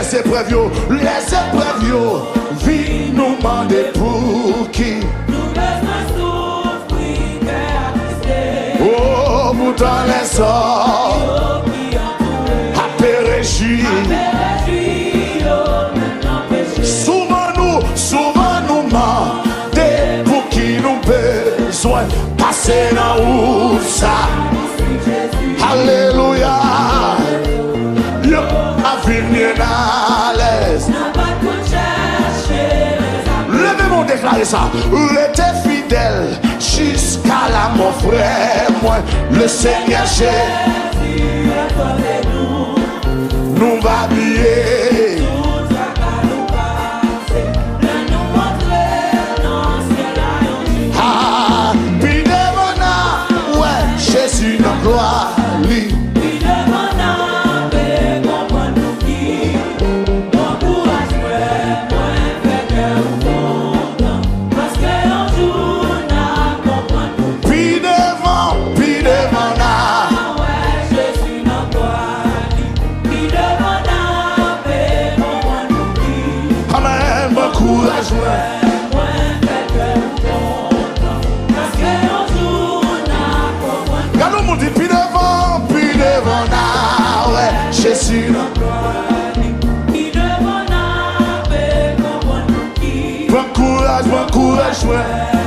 les épreuves, yo, vie nous demander pour qui. Nous besoin souffrir, cœur attristé. Oh, pourtant les sorts a péréchi. Souvent nous demandons pour qui nous besoin passer dans où ça. Alléluia. Yo, à venir à l'aise. Levez-moi déclarer ça. Restez fidèle jusqu'à la mort, frère. Moi, le Seigneur Jésus, nous va briller. Ah, puis devant ouais, Jésus nous gloire. Jésus, bon courage, ouais.